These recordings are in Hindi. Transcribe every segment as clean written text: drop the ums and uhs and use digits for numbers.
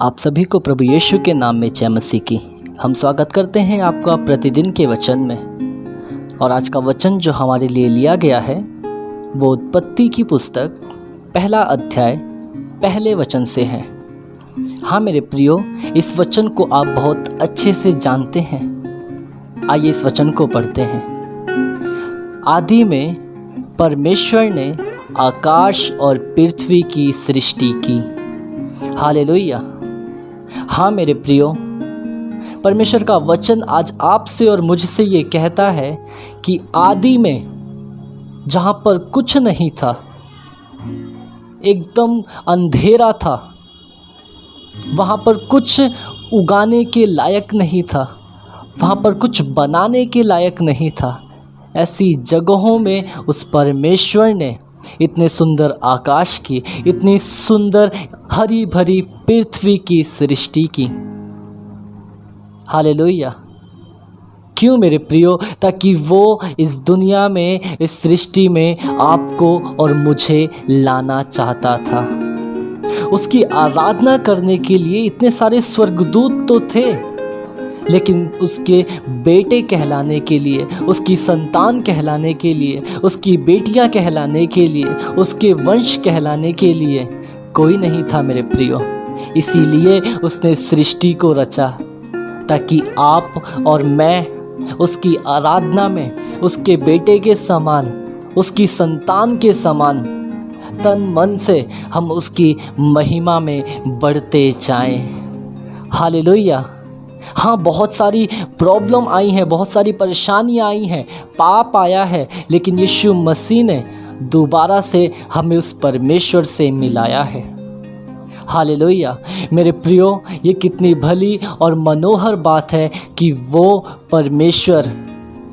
आप सभी को प्रभु यीशु के नाम में जय मसीह की। हम स्वागत करते हैं आपका प्रतिदिन के वचन में। और आज का वचन जो हमारे लिए लिया गया है वो उत्पत्ति की पुस्तक पहला अध्याय पहले वचन से है। हाँ मेरे प्रियो, इस वचन को आप बहुत अच्छे से जानते हैं। आइए इस वचन को पढ़ते हैं। आदि में परमेश्वर ने आकाश और पृथ्वी की सृष्टि की। हालेलुया। हाँ मेरे प्रियो, परमेश्वर का वचन आज आपसे और मुझसे ये कहता है कि आदि में जहाँ पर कुछ नहीं था, एकदम अंधेरा था, वहाँ पर कुछ उगाने के लायक नहीं था, वहाँ पर कुछ बनाने के लायक नहीं था, ऐसी जगहों में उस परमेश्वर ने इतने सुंदर आकाश की, इतनी सुंदर हरी भरी पृथ्वी की सृष्टि की। हालेलुया। क्यों मेरे प्रियो? ताकि वो इस दुनिया में, इस सृष्टि में आपको और मुझे लाना चाहता था। उसकी आराधना करने के लिए इतने सारे स्वर्गदूत तो थे, लेकिन उसके बेटे कहलाने के लिए, उसकी संतान कहलाने के लिए, उसकी बेटियां कहलाने के लिए, उसके वंश कहलाने के लिए कोई नहीं था मेरे प्रियो। इसीलिए उसने सृष्टि को रचा ताकि आप और मैं उसकी आराधना में उसके बेटे के समान, उसकी संतान के समान तन मन से हम उसकी महिमा में बढ़ते जाएं। हालेलुया। हाँ, बहुत सारी प्रॉब्लम आई हैं, बहुत सारी परेशानियाँ आई हैं, पाप आया है, लेकिन यीशु मसीह ने दोबारा से हमें उस परमेश्वर से मिलाया है। हालेलुया। मेरे प्रियो, ये कितनी भली और मनोहर बात है कि वो परमेश्वर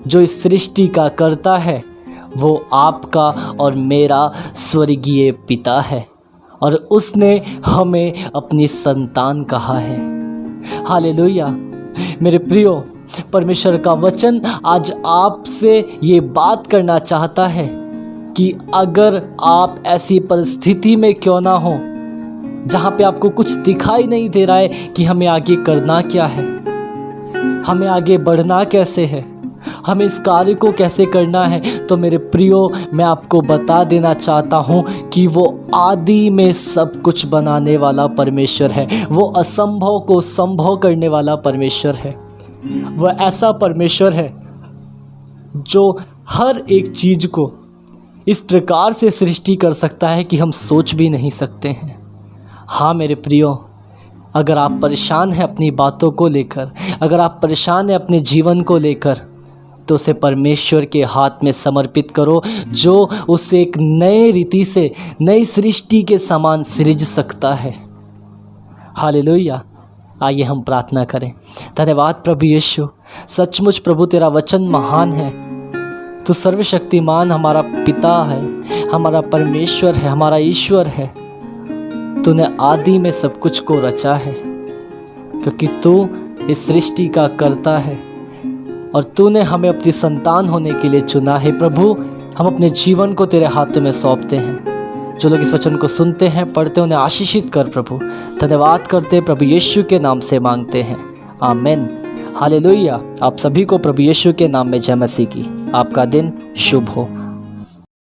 जो इस सृष्टि का करता है वो आपका और मेरा स्वर्गीय पिता है, और उसने हमें अपनी संतान कहा है। हालेलुया। मेरे प्रियो, परमेश्वर का वचन आज आपसे ये बात करना चाहता है कि अगर आप ऐसी परिस्थिति में क्यों ना हो जहाँ पे आपको कुछ दिखाई नहीं दे रहा है कि हमें आगे करना क्या है, हमें आगे बढ़ना कैसे है, हमें इस कार्य को कैसे करना है, तो मेरे प्रियो मैं आपको बता देना चाहता हूँ कि वो आदि में सब कुछ बनाने वाला परमेश्वर है। वो असंभव को संभव करने वाला परमेश्वर है। वो ऐसा परमेश्वर है जो हर एक चीज़ को इस प्रकार से सृष्टि कर सकता है कि हम सोच भी नहीं सकते हैं। हाँ मेरे प्रियो, अगर आप परेशान हैं अपनी बातों को लेकर, अगर आप परेशान हैं अपने जीवन को लेकर, तो उसे परमेश्वर के हाथ में समर्पित करो, जो उसे एक नए रीति से, नई सृष्टि के समान सृज सकता है। हालेलुया। आइए हम प्रार्थना करें। धन्यवाद प्रभु यीशु, सचमुच प्रभु तेरा वचन महान है। तू सर्वशक्तिमान हमारा पिता है, हमारा परमेश्वर है, हमारा ईश्वर है। तूने आदि में सब कुछ को रचा है, क्योंकि तू इस सृष्टि का करता है और तूने हमें अपनी संतान होने के लिए चुना है। प्रभु, हम अपने जीवन को तेरे हाथों में सौंपते हैं। जो लोग इस वचन को सुनते हैं, पढ़ते हैं, उन्हें आशीषित कर प्रभु। धन्यवाद करते प्रभु यीशु के नाम से मांगते हैं, आमीन। हालेलुया। आप सभी को प्रभु यीशु के नाम में जय मसीह की। आपका दिन शुभ हो।